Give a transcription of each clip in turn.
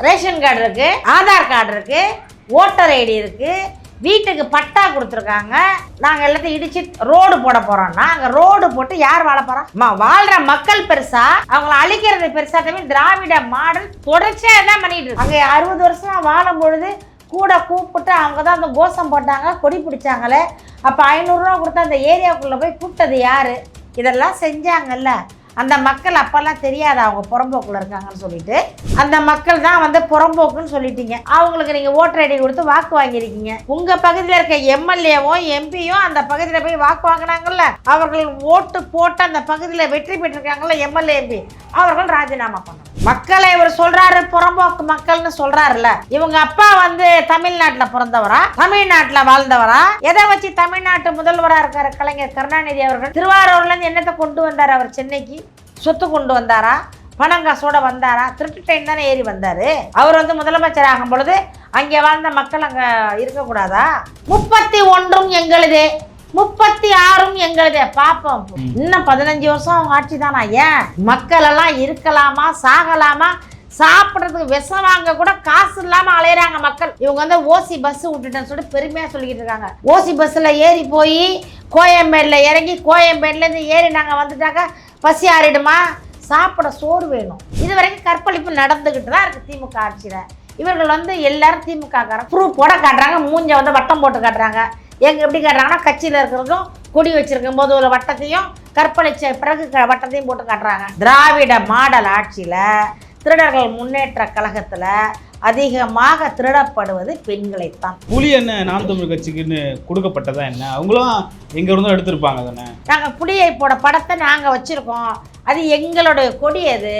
Ration card இருக்கு, Aadhaar card இருக்கு, voter ID இருக்கு, வீட்டுக்கு பட்டா கொடுத்துருக்காங்க. நாங்கள் எல்லாத்தையும் இடிச்சு ரோடு போட போறோம்னா அங்கே ரோடு போட்டு யார் வாழ போறோம்? வாழ்ற மக்கள் பெருசா, அவங்கள அழிக்கிறது பெருசா? தமிழ் திராவிட மாடல் தொடர்ச்சியா தான் பண்ணிட்டு இருக்கு. அங்கே 60 வருஷமா வாழும் பொழுது கூட கூப்பிட்டு அவங்க தான் அந்த கோஷம் போட்டாங்க, கொடி பிடிச்சாங்களே. அப்போ 500 ரூபா கொடுத்து அந்த ஏரியாவுக்குள்ளே போய் கூப்பிட்டது யாரு? இதெல்லாம் செஞ்சாங்கல்ல. அந்த மக்கள் அப்பெல்லாம் தெரியாது அவங்க புறம்போக்குள்ள இருக்காங்கன்னு சொல்லிட்டு அந்த மக்கள் தான் வந்து புறம்போக்குன்னு சொல்லிட்டீங்க. அவங்களுக்கு நீங்கள் ஓட்டர் ஐடி கொடுத்து வாக்கு வாங்கியிருக்கீங்க. உங்கள் பகுதியில் இருக்க எம்எல்ஏவும் எம்பியும் அந்த பகுதியில் போய் வாக்கு வாங்கினாங்கல்ல, அவர்கள் ஓட்டு போட்டு அந்த பகுதியில் வெற்றி பெற்றிருக்காங்கல்ல எம்எல்ஏ எம்பி, அவர்கள் ராஜினாமா பண்ணாங்க. மக்களை இவர் சொல்றாரு புறம்போக்கு மக்கள்னு சொல்றாருல்ல. இவங்க அப்பா வந்து தமிழ்நாட்டுல பிறந்தவரா, தமிழ்நாட்டுல வாழ்ந்தவரா? எதை வச்சு தமிழ்நாட்டு முதல்வரா இருக்காரு கலைஞர் கருணாநிதி அவர்கள்? திருவாரூர்ல இருந்து என்னத்தை கொண்டு வந்தாரு அவர்? சென்னைக்கு சொத்து கொண்டு வந்தாரா? பணங்காசோட வந்தாரா? திருட்டு ட்ரெயின் தானே ஏறி வந்தாரு. அவர் வந்து முதலமைச்சர் ஆகும் பொழுது அங்கே வாழ்ந்த மக்கள் அங்க இருக்கக்கூடாதா? 31 எங்களுதே, 36 எங்களுதே. பாப்போம், இன்னும் 15 வருஷம் அவங்க ஆட்சி தானா? ஏன் மக்கள் எல்லாம் இருக்கலாமா, சாகலாமா, சாப்பிட்றதுக்கு விஷம் வாங்க கூட காசு இல்லாம அலையிறாங்க மக்கள். இவங்க வந்து ஓசி பஸ் விட்டுட்டேன்னு சொல்லிட்டு பெருமையா சொல்லிக்கிட்டு இருக்காங்க. ஓசி பஸ்ல ஏறி போய் கோயம்பேடுல இறங்கி, கோயம்பேடுல இருந்து ஏறி நாங்க வந்துட்டாக்க பசி ஆறிடுமா? சாப்பிட சோறு வேணும். இது வரைக்கும் கற்பழிப்பு நடந்துகிட்டு தான் இருக்கு திமுக ஆட்சியில. இவர்கள் வந்து எல்லாரும் திமுக ப்ரூஃப் போட காட்டுறாங்க, மூஞ்ச வந்து வட்டம் போட்டு காட்டுறாங்க. எங்க எப்படி காட்டுறாங்கன்னா கட்சியில் இருக்கிறதும் கொடி வச்சிருக்கும் போது ஒரு வட்டத்தையும் கற்பழிச்ச பிறகு வட்டத்தையும் போட்டு காட்டுறாங்க. திராவிட மாடல் ஆட்சியில திருடர்கள் முன்னேற்ற கழகத்துல அதிகமாக திருடப்படுவது பெண்களைத்தான். புலி என்ன நாம் தமிழ் கட்சிக்குன்னு கொடுக்கப்பட்டதா என்ன? அவங்களும் எங்க இருந்தும் எடுத்திருப்பாங்க தானே. நாங்க புலியை போட படத்தை நாங்க வச்சிருக்கோம். அது எங்களுடைய கொடி, அது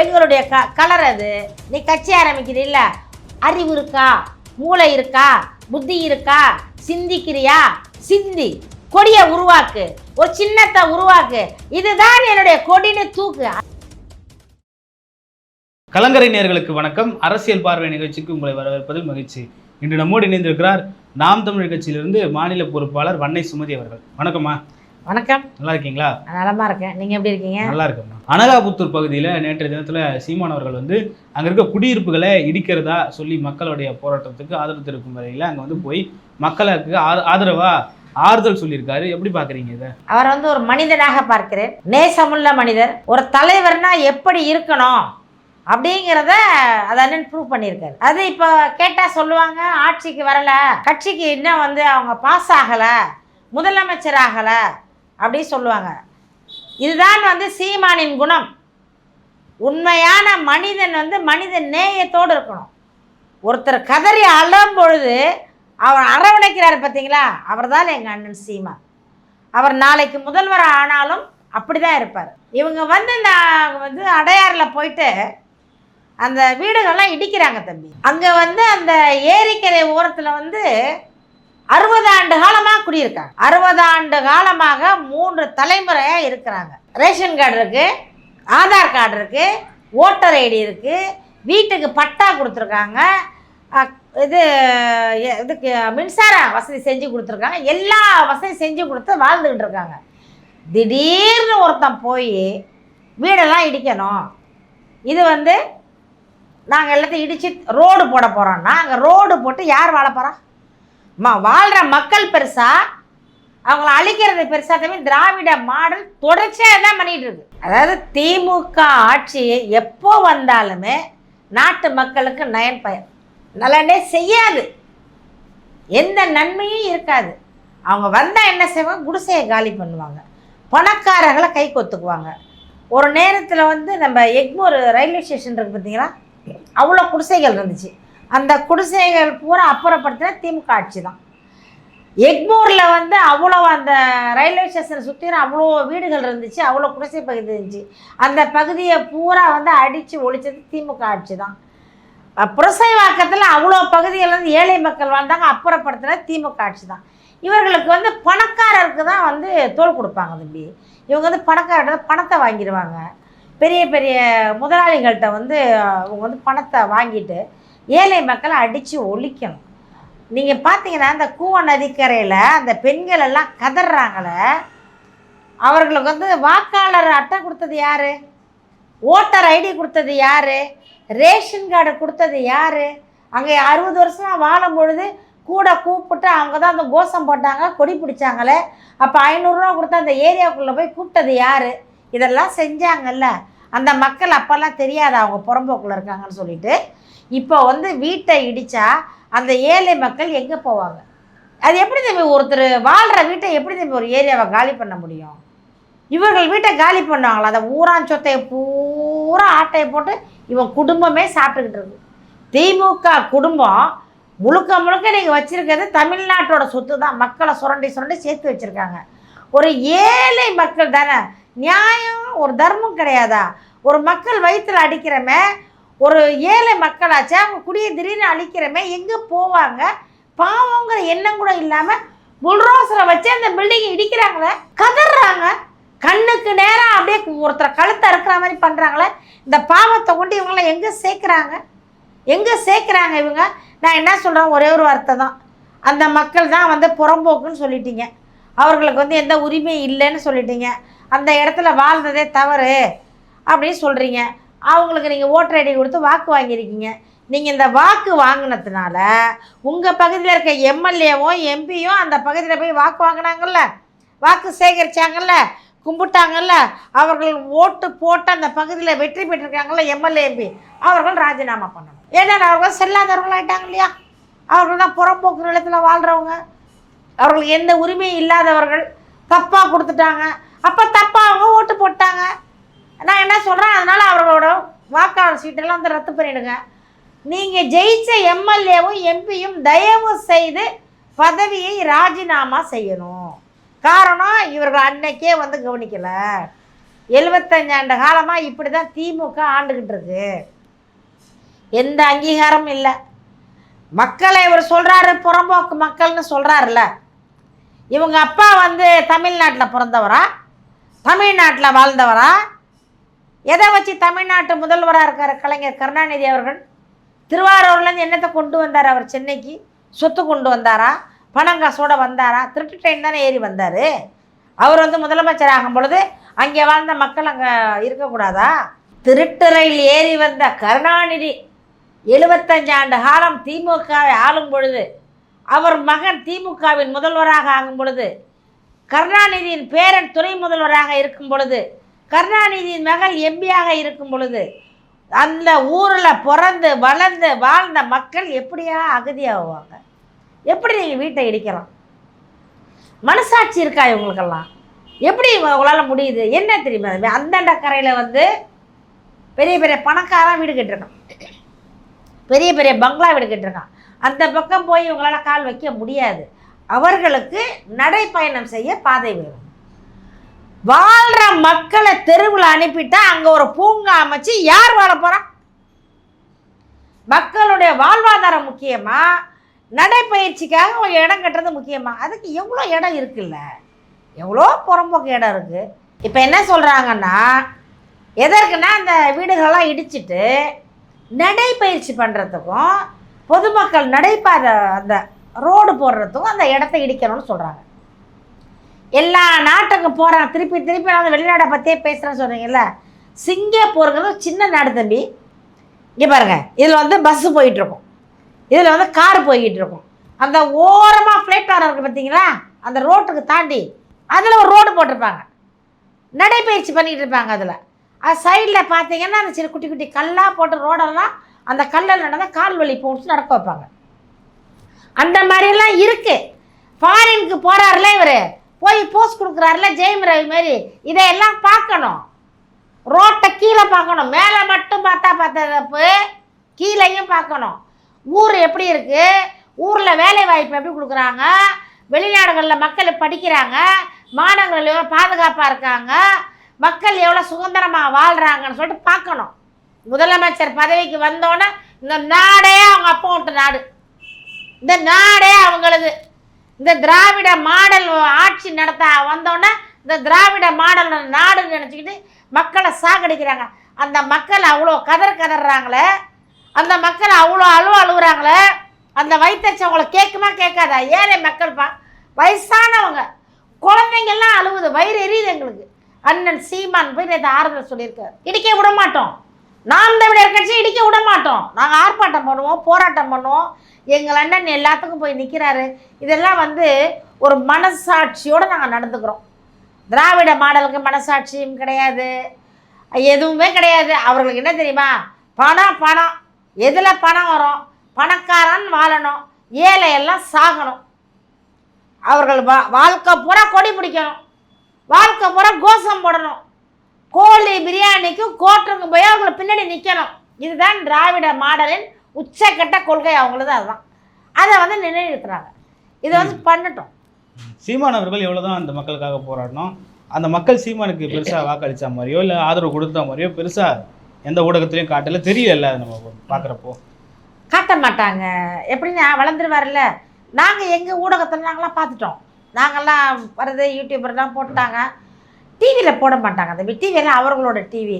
எங்களுடைய கலர். அது நீ கட்சி ஆரம்பிக்கிறீல்ல, அறிவு இருக்கா, மூளை இருக்கா, புத்தி இருக்கா, சிந்திக்கிறியா? சிந்தி கொடியை உருவாக்கு, ஒரு சின்னத்தை உருவாக்கு. இதுதான் என்னுடைய கொடின்னு தூக்கு. கலங்கரை நேயர்களுக்கு வணக்கம். அரசியல் பார்வை நிகழ்ச்சிக்கு உங்களை வரவேற்பதில் மகிழ்ச்சி. இன்று நம்மோடு இணைந்திருக்கிறார் நாம் தமிழ் கட்சியிலிருந்து மாநில பொறுப்பாளர் வன்னை சுமதி அவர்கள். வணக்கம்மா. வணக்கம். நல்லா இருக்கீங்களா? நலமா இருக்கேன். நீங்க எப்படி இருக்கீங்க? நல்லா இருக்கேம்மா. அனகாபுத்தூர் பகுதியில் நேற்றைய தினத்தில் சீமானவர்கள் வந்து அங்கே இருக்க குடியிருப்புகளை இடிக்கிறதா சொல்லி மக்களுடைய போராட்டத்துக்கு ஆதரவு தெரிவிக்கும் வரையில் அங்கே வந்து போய் மக்களுக்கு ஆதரவா ஆறுதல் சொல்லியிருக்காரு. எப்படி பாக்குறீங்க இதை? அவர் வந்து ஒரு மனிதனாக பார்க்கிறேன், நேசமுள்ள மனிதர். ஒரு தலைவர்னா எப்படி இருக்கணும் அப்படிங்கிறத அதை ப்ரூவ் பண்ணியிருக்காரு. அது இப்போ கேட்டால் சொல்லுவாங்க ஆட்சிக்கு வரல, கட்சிக்கு இன்னும் வந்து அவங்க பாஸ் ஆகலை, முதலமைச்சர் ஆகலை அப்படி சொல்லுவாங்க. இதுதான் வந்து சீமானின் குணம். உண்மையான மனிதன் வந்து மனித நேயத்தோடு இருக்கணும். ஒருத்தர் கதறி அழும் பொழுது அவர் அரவணைக்கிறார் பார்த்தீங்களா, அவர் தான் எங்கள் அண்ணன் சீமான். அவர் நாளைக்கு முதல்வர் ஆனாலும் அப்படி தான் இருப்பார். இவங்க வந்து நான் வந்து அடையாறில் போயிட்டு அந்த வீடுகள்லாம் இடிக்கிறாங்க தம்பி. அங்கே வந்து அந்த ஏரிக்கரை ஓரத்தில் வந்து 60 ஆண்டு காலமாக குடியிருக்காங்க. 60 ஆண்டு காலமாக 3 தலைமுறையாக இருக்கிறாங்க. ரேஷன் கார்டு இருக்கு, ஆதார் கார்டு இருக்கு, ஓட்டர் ஐடி இருக்கு, வீட்டுக்கு பட்டா கொடுத்துருக்காங்க, இதுக்கு மின்சார வசதி செஞ்சு கொடுத்துருக்காங்க, எல்லா வசதியும் செஞ்சு கொடுத்து வாழ்ந்துக்கிட்டு இருக்காங்க. திடீர்னு ஒருத்தன் போய் வீடெல்லாம் இடிக்கணும், இது வந்து நாங்கள் எல்லாத்தையும் இடிச்சு ரோடு போட போகிறோம்னா அங்கே ரோடு போட்டு யார் வாழ போகிறா? வாழ்கிற மக்கள் பெருசா, அவங்கள அழிக்கிறது பெருசா? தமிழ் திராவிட மாடல் தொடர்ச்சியாக தான் பண்ணிகிட்டு இருக்கு. அதாவது திமுக ஆட்சி எப்போ வந்தாலுமே நாட்டு மக்களுக்கு நலனே செய்யாது, எந்த நன்மையும் இருக்காது. அவங்க வந்தால் என்ன செய்வாங்க? குடிசையை காலி பண்ணுவாங்க, பணக்காரர்களை கை கொத்துக்குவாங்க. ஒரு நேரத்தில் வந்து நம்ம எக்மோர் ரயில்வே ஸ்டேஷன் இருக்குது பார்த்தீங்களா, அவ்வளோ குடிசைகள் இருந்துச்சு. அந்த குடிசைகள் பூரா அப்புறப்படுத்தின திமுக ஆட்சி தான். எக்மோரில் வந்து அவ்வளோ அந்த ரயில்வே ஸ்டேஷனை சுற்றின அவ்வளோ வீடுகள் இருந்துச்சு, அவ்வளோ குடிசை பகுதி இருந்துச்சு. அந்த பகுதியை பூரா வந்து அடித்து ஒழிச்சது திமுக ஆட்சி தான். புரசைவாக்கத்தில் அவ்வளோ பகுதிகள் வந்து ஏழை மக்கள் வாழ்ந்தாங்க, அப்புறப்படுத்தின திமுக ஆட்சி தான். இவர்களுக்கு வந்து பணக்காரருக்கு தான் வந்து தோல் கொடுப்பாங்க தம்பி. இவங்க வந்து பணக்காரர்கிட்ட பணத்தை வாங்கிடுவாங்க. பெரிய பெரிய முதலாளிகள்கிட்ட வந்து அவங்க வந்து பணத்தை வாங்கிட்டு ஏழை மக்களை அடித்து ஒழிக்கணும். நீங்கள் பார்த்தீங்கன்னா இந்த கூவ நதிக்கரையில் அந்த பெண்கள் எல்லாம் கதறாங்களே, அவர்களுக்கு வந்து வாக்காளர் அட்டை கொடுத்தது யார்? ஓட்டர் ஐடி கொடுத்தது யார்? ரேஷன் கார்டு கொடுத்தது யார்? அங்கே 60 வருஷமாக வாழும் பொழுது கூட கூப்பிட்டு அவங்க தான் அந்த கோஷம் போட்டாங்க, கொடி பிடிச்சாங்களே. அப்போ 500 ரூபா கொடுத்து அந்த ஏரியாவுக்குள்ளே போய் கூப்பிட்டது யார்? இதெல்லாம் செஞ்சாங்கல்ல. அந்த மக்கள் அப்போல்லாம் தெரியாது அவங்க புறம்போக்கில் இருக்காங்கன்னு சொல்லிட்டு. இப்போ வந்து வீட்டை இடித்தா அந்த ஏழை மக்கள் எங்கே போவாங்க? அது எப்படி தம்பி ஒருத்தர் வாழ்கிற வீட்டை எப்படி தம்பி ஒரு ஏரியாவை காலி பண்ண முடியும்? இவர்கள் வீட்டை காலி பண்ணுவாங்களா? அதை ஊரான் சொத்தையை பூரா ஆட்டையை போட்டு இவன் குடும்பமே சாப்பிட்டுக்கிட்டு இருக்கு. திமுக குடும்பம் முழுக்க முழுக்க நீங்கள் வச்சுருக்கிறது தமிழ்நாட்டோட சொத்து தான். மக்களை சுரண்டி சுரண்டி சேர்த்து வச்சுருக்காங்க. ஒரு ஏழை மக்கள் தானே, நியாயம் ஒரு தர்மம் கிடையாதா? ஒரு மக்கள் வயிற்றில் அடிக்கிறமே, ஒரு ஏழை மக்களாச்சு, அவங்க குடியை திடீர்னு அழிக்கிறமே, எங்கே போவாங்க? பாவங்கிற எண்ணம் கூட இல்லாமல் புல்ரோசரை வச்சு அந்த பில்டிங்கை இடிக்கிறாங்களே, கதறாங்க. கண்ணுக்கு நேரம் அப்படியே ஒருத்தரை கழுத்தை இருக்கிற மாதிரி பண்ணுறாங்களே. இந்த பாவத்தை கொண்டு இவங்களாம் எங்கே சேர்க்குறாங்க? எங்கே சேர்க்குறாங்க இவங்க? நான் என்ன சொல்கிறேன், ஒரே ஒரு வார்த்தை தான். அந்த மக்கள் தான் வந்து புறம்போக்குன்னு சொல்லிட்டீங்க, அவர்களுக்கு வந்து எந்த உரிமையும் இல்லைன்னு சொல்லிட்டீங்க, அந்த இடத்துல வாழ்ந்ததே தவறு அப்படின்னு சொல்கிறீங்க. அவங்களுக்கு நீங்கள் ஓட்டர் ஐடி கொடுத்து வாக்கு வாங்கியிருக்கீங்க. நீங்கள் இந்த வாக்கு வாங்கினதுனால உங்கள் பகுதியில் இருக்க எம்எல்ஏவும் எம்பியும் அந்த பகுதியில் போய் வாக்கு வாங்கினாங்கல்ல, வாக்கு சேகரித்தாங்கல்ல, கும்பிட்டாங்கல்ல, அவர்கள் ஓட்டு போட்டு அந்த பகுதியில் வெற்றி பெற்றிருக்காங்கல்ல எம்எல்ஏ எம்பி, அவர்கள் ராஜினாமா பண்ணணும். ஏன்னா அவர்கள் செல்லாதவர்களாயிட்டாங்க இல்லையா? அவர்கள் தான் புறம்போக்கு நிலத்தில் வாழ்கிறவங்க, அவர்களுக்கு எந்த உரிமையும் இல்லாதவர்கள், தப்பாக கொடுத்துட்டாங்க. அப்போ தப்பாக அவங்க ஓட்டு போட்டாங்க. நான் என்ன சொல்கிறேன், அதனால் அவர்களோட வாக்காளர் சீட்டெல்லாம் வந்து ரத்து பண்ணிவிடுங்க. நீங்கள் ஜெயிச்ச எம்எல்ஏவும் எம்பியும் தயவு செய்து பதவியை ராஜினாமா செய்யணும். காரணம், இவர்கள் அன்னைக்கே வந்து கவனிக்கலை. 75 ஆண்டு காலமாக இப்படி தான் திமுக ஆண்டுக்கிட்டு இருக்கு. எந்த அங்கீகாரமும் இல்லை. மக்களை இவர் சொல்கிறாரு புறம்போக்கு மக்கள்னு சொல்கிறாருல்ல, இவங்க அப்பா வந்து தமிழ்நாட்டில் பிறந்தவரா, தமிழ்நாட்டில் வாழ்ந்தவரா? எதை வச்சு தமிழ்நாட்டு முதல்வராக இருக்கார் கலைஞர் கருணாநிதி அவர்கள்? திருவாரூர்லேருந்து என்னத்தை கொண்டு வந்தார் அவர்? சென்னைக்கு சொத்து கொண்டு வந்தாரா? பணம் காசோடு வந்தாரா? திருட்டு ட்ரெயின் தானே ஏறி வந்தார். அவர் வந்து முதலமைச்சர் ஆகும் பொழுது அங்கே வாழ்ந்த மக்கள் அங்கே இருக்கக்கூடாதா? திருட்டு ரயில் ஏறி வந்த கருணாநிதி 75 ஆண்டு காலம் திமுகவை ஆளும் பொழுது, அவர் மகன் திமுகவின் முதல்வராக ஆகும் பொழுது, கருணாநிதியின் பேரன் துணை முதல்வராக இருக்கும் பொழுது, கருணாநிதியின் மகள் எம்பியாக இருக்கும் பொழுது, அந்த ஊரில் பிறந்து வளர்ந்து வாழ்ந்த மக்கள் எப்படியா அகதியாகுவாங்க? எப்படி நீங்கள் வீட்டை இடிக்கலாம்? மனசாட்சி இருக்கா இவங்களுக்கெல்லாம்? எப்படி உங்களால் முடியுது? என்ன தெரியுமா, அந்தண்ட கரையில் வந்து பெரிய பெரிய பணக்காரன் வீடு கட்டிருக்கான், பெரிய பெரிய பங்களா வீடு கட்டிருக்கான். அந்த பக்கம் போய் இவங்களால் கால் வைக்க முடியாது. அவர்களுக்கு நடைப்பயணம் செய்ய பாதை வேணும். வாழ்கிற மக்களை தெருவில் அனுப்பிட்டா அங்கே ஒரு பூங்கா அமைச்சு யார் வாழ போகிறா? மக்களுடைய வாழ்வாதாரம் முக்கியமா, நடைப்பயிற்சிக்காக ஒரு இடம் கட்டுறது முக்கியமா? அதுக்கு எவ்வளோ இடம் இருக்குல்ல, எவ்வளோ புறம்போக்கு இடம் இருக்குது. இப்போ என்ன சொல்கிறாங்கன்னா, எதற்குன்னா அந்த வீடுகளெல்லாம் இடிச்சிட்டு நடைப்பயிற்சி பண்ணுறதுக்கும் பொதுமக்கள் நடைபாதை அந்த ரோடு போடுறதுக்கும் அந்த இடத்த இடிக்கணும்னு சொல்கிறாங்க. எல்லா நாட்டுக்கும் போகிறாங்க. திருப்பி திருப்பி நான் வெளிநாடை பற்றியே பேசுகிறேன்னு சொல்கிறீங்கல்ல, சிங்கப்பூருங்கிறது சின்ன நாடு தம்பி. இங்கே பாருங்கள், இதில் வந்து பஸ்ஸு போயிட்டுருக்கும், இதில் வந்து கார் போய்கிட்டு இருக்கும். அந்த ஓரமாக பிளேட்ஃபார்ம் இருக்குது பார்த்தீங்களா, அந்த ரோட்டுக்கு தாண்டி அதில் ஒரு ரோடு போட்டிருப்பாங்க, நடைப்பயிற்சி பண்ணிக்கிட்டு இருப்பாங்க. அதில் அது சைடில் பார்த்தீங்கன்னா அந்த சின்ன குட்டி குட்டி கல்லாக போட்டு ரோடெல்லாம் அந்த கல்லில் நடந்தால் கால் வலி போட்டு நடக்க வைப்பாங்க. அந்த மாதிரிலாம் இருக்குது. ஃபாரினுக்கு போகிறாருல இவர், போய் போஸ்ட் கொடுக்குறாருல ஜெயம் ரவி மாரி, இதையெல்லாம் பார்க்கணும். ரோட்டை கீழே பார்க்கணும், மேலே மட்டும் பார்த்தா பார்த்ததப்பு, கீழேயும் பார்க்கணும். ஊர் எப்படி இருக்குது, ஊரில் வேலை வாய்ப்பு எப்படி கொடுக்குறாங்க, வெளிநாடுகளில் மக்கள் படிக்கிறாங்க, மாணவர்கள் எவ்வளோ பாதுகாப்பாக இருக்காங்க, மக்கள் எவ்வளோ சுதந்திரமாக வாழ்கிறாங்கன்னு சொல்லிட்டு பார்க்கணும். முதலமைச்சர் பதவிக்கு வந்தோன்னே இந்த நாடே அவங்க அப்பா விட்ட நாடு, இந்த நாடே அவங்களது. இந்த திராவிட மாடல் ஆட்சி நடத்த வந்தோன்னே இந்த திராவிட மாடல் நாடுன்னு நினச்சிக்கிட்டு மக்களை சாகடிக்கிறாங்க. அந்த மக்கள் அவ்வளோ கதறாங்களே, அந்த மக்கள் அவ்வளோ அழுவுறாங்களே, அந்த வயிற்றுச்சவங்களை கேட்குமா கேட்காதா? ஏழை மக்கள்ப்பா, வயசானவங்க, குழந்தைங்கள்லாம் அழுவுது, வயிறு எரியுது எங்களுக்கு. அண்ணன் சீமான் போய் நேற்று ஆறுதல் சொல்லியிருக்காரு. இடிக்க விட மாட்டோம், நாம் தமிழர் கட்சி இடிக்க விட மாட்டோம், நாங்கள் ஆர்ப்பாட்டம் பண்ணுவோம், போராட்டம் பண்ணுவோம், எங்கள் அண்ணன் எல்லாத்துக்கும் போய் நிற்கிறாரு. இதெல்லாம் வந்து ஒரு மனசாட்சியோடு நாங்கள் நடந்துக்கிறோம். திராவிட மாடலுக்கு மனசாட்சியும் கிடையாது, எதுவுமே கிடையாது. அவர்களுக்கு என்ன தெரியுமா, பணம் பணம், எதில் பணம் வரும், பணக்காரன் வாழணும், ஏழையெல்லாம் சாகணும். அவர்கள் வாழ்க்கை பூரா கொடி பிடிக்கணும், வாழ்க்கை பூரா கோஷம் போடணும், கோழி பிரியாணிக்கு கோட்டருக்கும் போய் அவங்கள பின்னாடி நிற்கணும். இதுதான் திராவிட மாடலின் உச்சக்கட்ட கொள்கை அவங்களது. அதுதான் அதை வந்து நினைவுறுத்துறாங்க. இதை வந்து பண்ணட்டும். சீமான் அவர்கள் எவ்வளோதான் அந்த மக்களுக்காக போராடணும், அந்த மக்கள் சீமானுக்கு பெருசாக வாக்களித்த மாதிரியோ இல்லை ஆதரவு கொடுத்த மாதிரியோ பெருசாக எந்த ஊடகத்துலையும் காட்டல, தெரியல. அதை நம்ம பார்க்குறப்போ காட்ட மாட்டாங்க. எப்படின்னா வளர்ந்துருவார்ல. நாங்கள் எங்கள் ஊடகத்தில் நாங்களாம் பார்த்துட்டோம். நாங்கள்லாம் வருது யூடியூபர்லாம் போட்டாங்க, டிவியில் போட மாட்டாங்க. அந்த டிவியெல்லாம் அவர்களோட டிவி,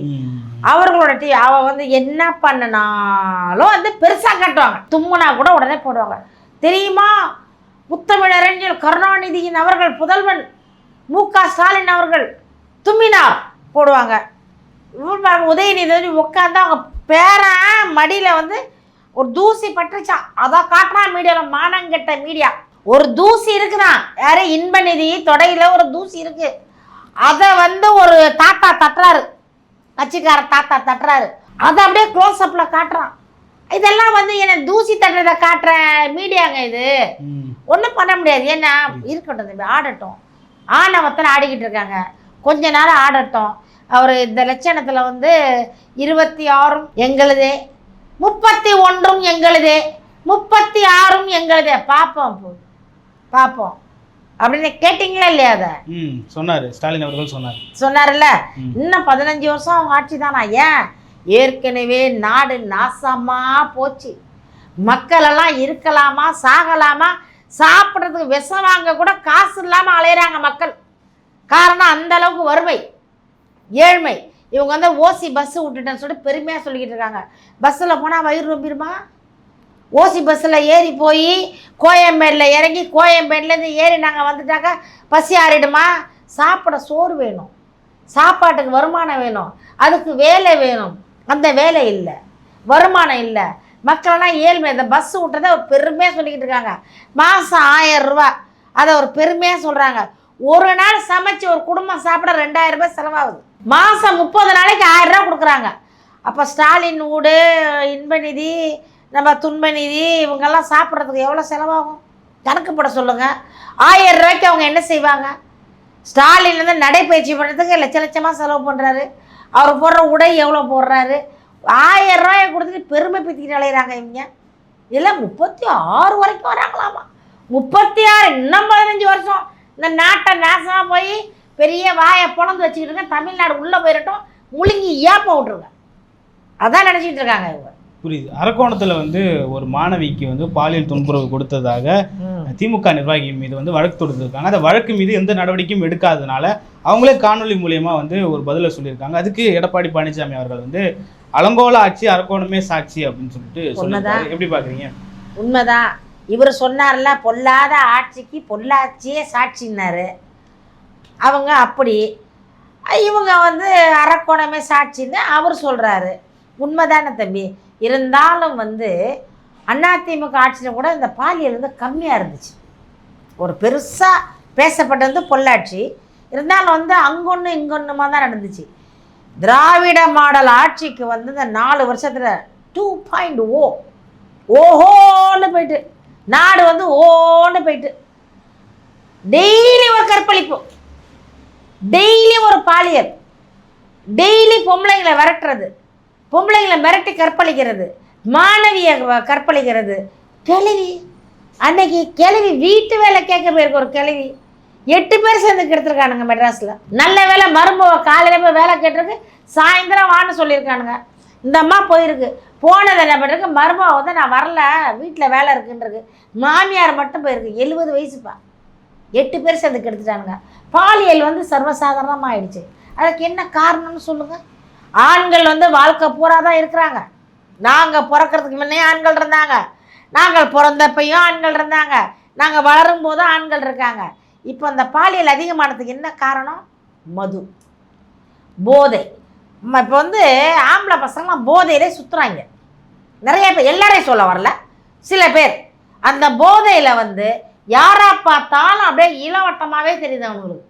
அவர்களோட டிவி. அவள் வந்து என்ன பண்ணினாலும் வந்து பெருசாக காட்டுவாங்க. தும்முனா கூட உடனே போடுவாங்க. தெரியுமா, முத்தமிழறிஞர் கருணாநிதியின் அவர்கள் புதல்வன் மு.க. ஸ்டாலின் அவர்கள் தும்மினார் போடுவாங்க. உதயநிதி உட்காந்து அவங்க பேரன் மடியில் வந்து ஒரு தூசி பட்டுச்சான், அதான் காட்டுறான் மீடியாவில். மானங்கெட்ட மீடியா. ஒரு தூசி இருக்குதான், யாரு இன்பநிதி தொடையில் ஒரு தூசி இருக்கு, அதை வந்து ஒரு தாத்தா தட்டுறாரு, கட்சிக்கார தாத்தா தட்டுறாரு, அதை அப்படியே க்ளோஸ் அப்பில் காட்டுறான். இதெல்லாம் வந்து என்ன தூசி தட்டுறதை காட்டுற மீடியாங்க இது. ஒன்றும் பண்ண முடியாது. ஏன்னா இருக்கட்டும், தம்பி ஆடட்டும், ஆணவத்தில் ஆடிக்கிட்டு இருக்காங்க, கொஞ்ச நேரம் ஆடட்டும். அவர் இந்த லட்சணத்தில் வந்து 26 எங்களுதே, 31 எங்களுதே, 36 எங்களுதே, பார்ப்போம் பார்ப்போம் அப்படின்னு கேட்டிங்களா இல்லையா? அதை சொன்னார் ஸ்டாலின் அவர்கள் சொன்னார்ல. இன்னும் 15 வருஷம் அவங்க ஆட்சி தானா? ஏன், ஏற்கனவே நாடு நாசமாக போச்சு. மக்களெல்லாம் இருக்கலாமா, சாகலாமா, சாப்பிட்றதுக்கு விஷம் வாங்க கூட காசு இல்லாமல் அலையிறாங்க மக்கள். காரணம் அந்த அளவுக்கு வறுமை, ஏழ்மை. இவங்க வந்து ஓசி பஸ்ஸு விட்டுட்டேன்னு சொல்லிட்டு பெருமையாக சொல்லிக்கிட்டு இருக்காங்க. பஸ்ஸில் போனால் வயிறு ரொம்பிடுமா? ஓசி பஸ்ஸில் ஏறி போய் கோயம்பேடில் இறங்கி கோயம்பேடுலேருந்து ஏறி நாங்கள் வந்துட்டாக்கா பசி ஆறிடுமா? சாப்பிட சோறு வேணும், சாப்பாட்டுக்கு வருமானம் வேணும், அதுக்கு வேலை வேணும். அந்த வேலை இல்லை, வருமானம் இல்லை, மக்களெல்லாம் ஏழ்மை. இந்த பஸ்ஸு விட்டதை ஒரு பெருமையாக சொல்லிக்கிட்டு இருக்காங்க. மாதம் 1000 ரூபா, அதை ஒரு பெருமையாக சொல்கிறாங்க. ஒரு நாள் சமைச்சு ஒரு குடும்பம் சாப்பிட 2000 ரூபாய் செலவாகுது. மாதம் 30 நாளைக்கு 1000 ரூபா கொடுக்குறாங்க. அப்போ ஸ்டாலின் வீடு, இன்பநிதி, நம்ம துன்பநிதி, இவங்கெல்லாம் சாப்பிட்றதுக்கு எவ்வளோ செலவாகும் கணக்கு போட சொல்லுங்கள். 1000 ரூபாய்க்கு அவங்க என்ன செய்வாங்க? ஸ்டாலின் வந்து நடைப்பயிற்சி பண்ணுறதுக்கு லட்சமாக செலவு பண்ணுறாரு. அவர் போடுற உடை எவ்வளோ போடுறாரு? 1000 ரூபாயை கொடுத்துட்டு பெருமை பற்றிக்கிட்டு அலையிறாங்க இவங்க. இதெல்லாம் 36 வரைக்கும் வராங்களாமா. 36, இன்னும் 15 வருஷம் இந்த நாட்டை நாசமாக போய் பெரிய வாயை பொழந்து வச்சுக்கிட்டு தமிழ்நாடு உள்ளே போயிடட்டும், முழுங்கி ஏப்ப விட்ருங்க. அதான் நினச்சிக்கிட்டு இருக்காங்க இவங்க. புரியுது. அரக்கோணத்தில் வந்து ஒரு மாணவிக்கு வந்து பாலியல் துன்புறவு கொடுத்ததாக திமுக நிர்வாகி மீது வந்து வழக்கு தொடுத்திருக்காங்க. அந்த வழக்கு மீது எந்த நடவடிக்கையும் எடுக்காதனால அவங்களே காணொலி மூலியமா வந்து ஒரு பதிலை சொல்லியிருக்காங்க. அதுக்கு எடப்பாடி பழனிசாமி அவர்கள் வந்து அலங்கோல ஆட்சி அரக்கோணமே சாட்சி அப்படின்னு சொல்லிட்டு சொன்னதான் எப்படி பார்க்குறீங்க? உண்மைதான். இவர் சொன்னார்ல, பொல்லாத ஆட்சிக்கு பொள்ளாச்சியே சாட்சின்னாரு. அவங்க அப்படி, இவங்க வந்து அரக்கோணமே சாட்சின்னு அவர் சொல்கிறாரு. உண்மைதானே தம்பி? இருந்தாலும் வந்து அதிமுக ஆட்சியில் கூட இந்த பாலியல் வந்து கம்மியாக இருந்துச்சு. ஒரு பெருசாக பேசப்பட்டது பொள்ளாச்சி. இருந்தாலும் வந்து அங்கொன்று இங்கொன்றுமா தான் நடந்துச்சு. திராவிட மாடல் ஆட்சிக்கு வந்து இந்த 4 வருஷத்தில் 2.0 ஓஹோன்னு போயிட்டு, நாடு வந்து ஓன்னு போயிட்டு, டெய்லி ஒரு கற்பழிப்பு, டெய்லி ஒரு பாலியல், டெய்லி பொம்பளைங்களை விரட்டுறது, பொம்பளைங்களை மிரட்டி கற்பழிக்கிறது, மாணவியை கற்பழிக்கிறது. கிழவி அன்னைக்கு கிழவி வீட்டு வேலை கேட்க போயிருக்கு. ஒரு கிழவி 8 பேர் சேர்ந்து கெடுத்துருக்கானுங்க மெட்ராஸில். நல்ல வேலை மருமவ காலையில் போய் வேலை கேட்டிருக்கு, சாயந்தரம் வான்னு சொல்லியிருக்கானுங்க. இந்த அம்மா போயிருக்கு. போனது என்ன பண்ணுறது, மருமவ வந்து நான் வரல வீட்டில் வேலை இருக்குன்றது. மாமியார் மட்டும் போயிருக்கு. 70 வயசுப்பா. 8 பேர் சேர்ந்து கெடுத்துட்டானுங்க. பாலியல் வந்து சர்வசாதாரணமாக ஆயிடுச்சு. அதுக்கு என்ன காரணம்னு சொல்லுங்கள். ஆண்கள் வந்து வாழ்க்கை பூரா தான் இருக்கிறாங்க. நாங்கள் பிறக்கிறதுக்கு முன்னே ஆண்கள் இருந்தாங்க, நாங்கள் பிறந்தப்பையும் ஆண்கள் இருந்தாங்க, நாங்கள் வளரும் போதும் ஆண்கள் இருக்காங்க. இப்போ அந்த பாலியல் அதிகமானதுக்கு என்ன காரணம்? மது. போதை. இப்போ வந்து ஆம்பளை பசங்களாம் போதையிலே சுற்றுறாங்க நிறைய பேர், எல்லாரையும் சொல்ல வரல, சில பேர் அந்த போதையில் வந்து யாரா பார்த்தாலும் அப்படியே இளவட்டமாகவே தெரியுது அவங்களுக்கு.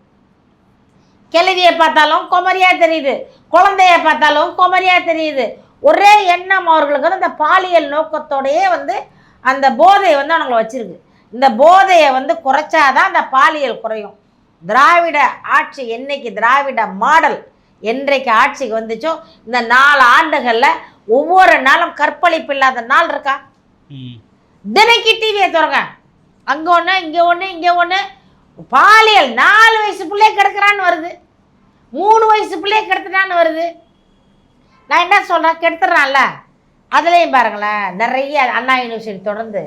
கிழவியை பார்த்தாலும் குமரியா தெரியுது, குழந்தைய பார்த்தாலும் குமரியா தெரியுது. ஒரே எண்ணம் அவர்களுக்கு வந்து இந்த பாலியல் நோக்கத்தோடையே வந்து அந்த போதையை வந்து அவங்களை வச்சிருக்கு. இந்த போதையை வந்து குறைச்சாதான் அந்த பாலியல் குறையும். திராவிட ஆட்சி என்னைக்கு, திராவிட மாடல் என்றைக்கு ஆட்சிக்கு வந்துச்சோ, இந்த 4 ஆண்டுகளில் ஒவ்வொரு நாளும் கற்பழிப்பு இல்லாத நாள் இருக்கா? தினைக்கு டிவியை திறங்க, அங்கே ஒன்று இங்கே ஒன்று இங்கே ஒன்று. பாலியல் 4 வயசு பிள்ளைய கெடுக்கிறான்னு வருது, 3 வயசு பிள்ளைய கெடுத்துட்டான்னு வருது. நான் என்ன சொல்கிறேன், கெடுத்துட்றான்ல. அதுலேயும் பாருங்களேன், நிறைய அண்ணா யூனிவர்சிட்டி தொடர்ந்து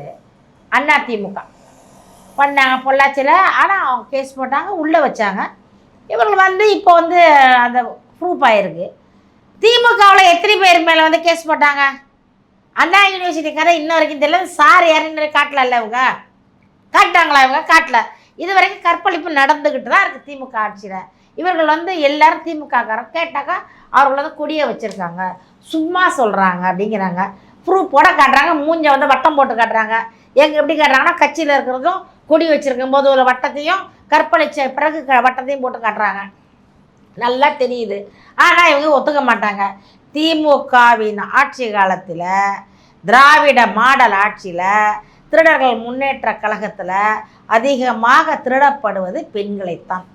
அதிமுக பண்ணாங்க பொள்ளாச்சியில். ஆனால் அவங்க கேஸ் போட்டாங்க, உள்ளே வச்சாங்க. இவர்கள் வந்து இப்போ வந்து அந்த ப்ரூஃப் ஆகிருக்கு. திமுகவில் எத்தனை பேர் மேலே வந்து கேஸ் போட்டாங்க? அண்ணா யூனிவர்சிட்டி கதை இன்ன வரைக்கும் தெரியல. சார் யாருன்னு காட்டல, இவங்க காட்டாங்களா? இவங்க காட்டல. இது வரைக்கும் கற்பழிப்பு நடந்துக்கிட்டு தான் இருக்குது திமுக ஆட்சியில். இவர்கள் வந்து எல்லாரும் திமுககாரன் கேட்டாக்கா அவர்கள் வந்து கொடியை வச்சுருக்காங்க, சும்மா சொல்கிறாங்க அப்படிங்கிறாங்க. ப்ரூஃப் போட காட்டுறாங்க, மூஞ்ச வந்து வட்டம் போட்டு காட்டுறாங்க. எங்கே எப்படி காட்டுறாங்கன்னா, கட்சியில் இருக்கிறதும் கொடி வச்சுருக்கும் போது ஒரு வட்டத்தையும் கற்பழிச்ச பிறகு வட்டத்தையும் போட்டு காட்டுறாங்க, நல்லா தெரியுது. ஆனால் இவங்க ஒத்துக்க மாட்டாங்க. திமுகவின் ஆட்சி காலத்தில், திராவிட மாடல் ஆட்சியில், திருடர்கள் முன்னேற்ற கழகத்தில் அதிகமாக திருடப்படுவது பெண்களைத்தான்.